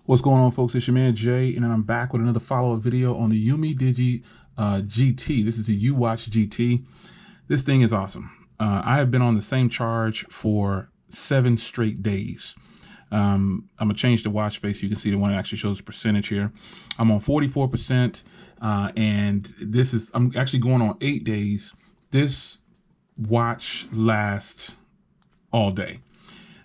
What's going on, folks? It's your man Jay, and I'm back with another follow-up video on the Umidigi GT. This is the UWatch GT. This thing is awesome. I have been on the same charge for 7 straight days. I'm gonna change the watch face. You can see the one that actually shows the percentage here. I'm on 44%, and I'm actually going on 8 days. This watch lasts all day,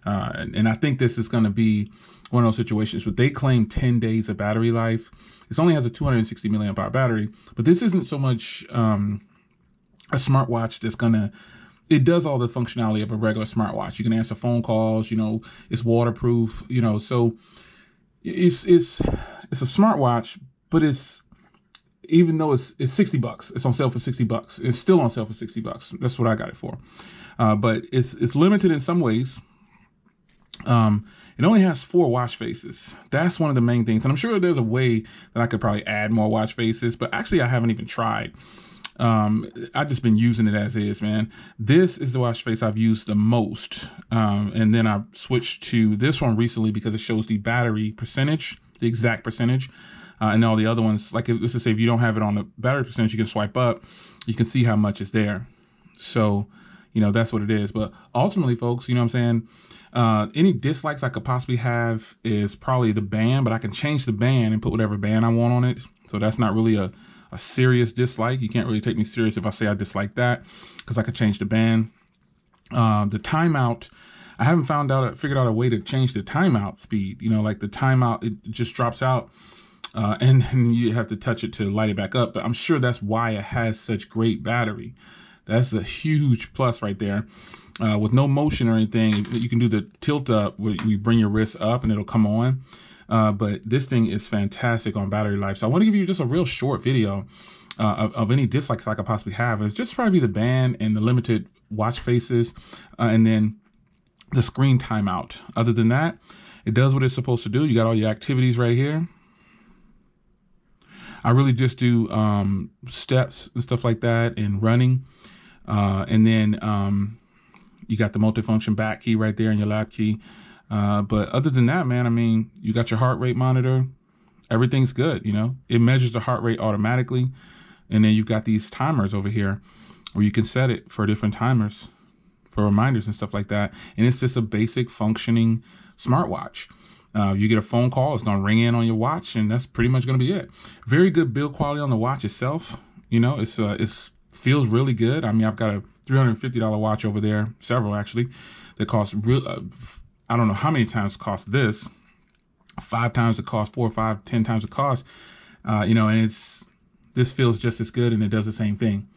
and I think this is going to be one of those situations where they claim 10 days of battery life. This only has a 260 milliamp hour battery, but this isn't so much a smartwatch that's it does all the functionality of a regular smartwatch. You can answer phone calls, it's waterproof, so it's a smartwatch, but even though it's $60, it's on sale for $60. It's still on sale for $60. That's what I got it for. But it's limited in some ways. It only has 4 watch faces. That's one of the main things. And I'm sure there's a way that I could probably add more watch faces, but actually I haven't even tried. I've just been using it as is, man. This is the watch face I've used the most. And then I switched to this one recently because it shows the battery percentage, the exact percentage. And all the other ones, like let's just say if you don't have it on the battery percentage, you can swipe up, you can see how much is there. So, that's what it is. But ultimately, folks, what I'm saying? Any dislikes I could possibly have is probably the band, but I can change the band and put whatever band I want on it. So that's not really a serious dislike. You can't really take me serious if I say I dislike that, because I could change the band. The timeout, I haven't figured out a way to change the timeout speed. Like the timeout, it just drops out, and then you have to touch it to light it back up. But I'm sure that's why it has such great battery. That's a huge plus right there. With no motion or anything, you can do the tilt up where you bring your wrist up and it'll come on. But this thing is fantastic on battery life. So I want to give you just a real short video of any dislikes I could possibly have. It's just probably the band and the limited watch faces, and then the screen timeout. Other than that, it does what it's supposed to do. You got all your activities right here. I really just do steps and stuff like that and running. And then you got the multifunction back key right there and your lap key. But other than that, man, I mean, you got your heart rate monitor. Everything's good, It measures the heart rate automatically. And then you've got these timers over here where you can set it for different timers, for reminders and stuff like that. And it's just a basic functioning smartwatch. You get a phone call, it's gonna ring in on your watch, and that's pretty much gonna be it. Very good build quality on the watch itself. It's feels really good. I mean, I've got a $350 watch over there, several actually, that cost I don't know how many times it cost this. 5 times the cost, 4 or 5, 10 times the cost. And this feels just as good and it does the same thing.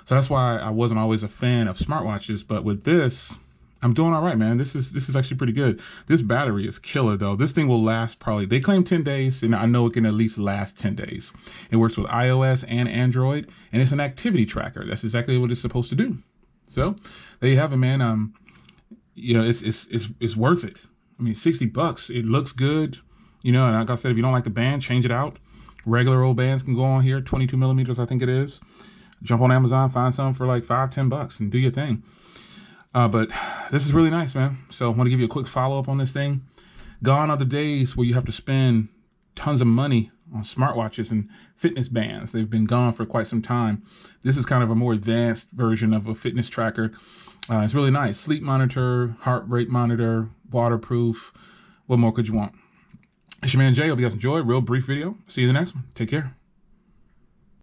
So that's why I wasn't always a fan of smartwatches, but with this, I'm doing all right, man. This is actually pretty good. This battery is killer though. This thing will last probably, they claim 10 days, and I know it can at least last 10 days. It works with iOS and Android, and it's an activity tracker. That's exactly what it's supposed to do. So there you have it, man. It's worth it. I mean, $60, it looks good. And like I said, if you don't like the band, change it out. Regular old bands can go on here, 22 millimeters, I think it is. Jump on Amazon, find some for like $5, $10 and do your thing. But this is really nice, man. So I want to give you a quick follow-up on this thing. Gone are the days where you have to spend tons of money on smartwatches and fitness bands. They've been gone for quite some time. This is kind of a more advanced version of a fitness tracker. It's really nice. Sleep monitor, heart rate monitor, waterproof. What more could you want? It's your man Jay. Hope you guys enjoyed. Real brief video. See you in the next one. Take care.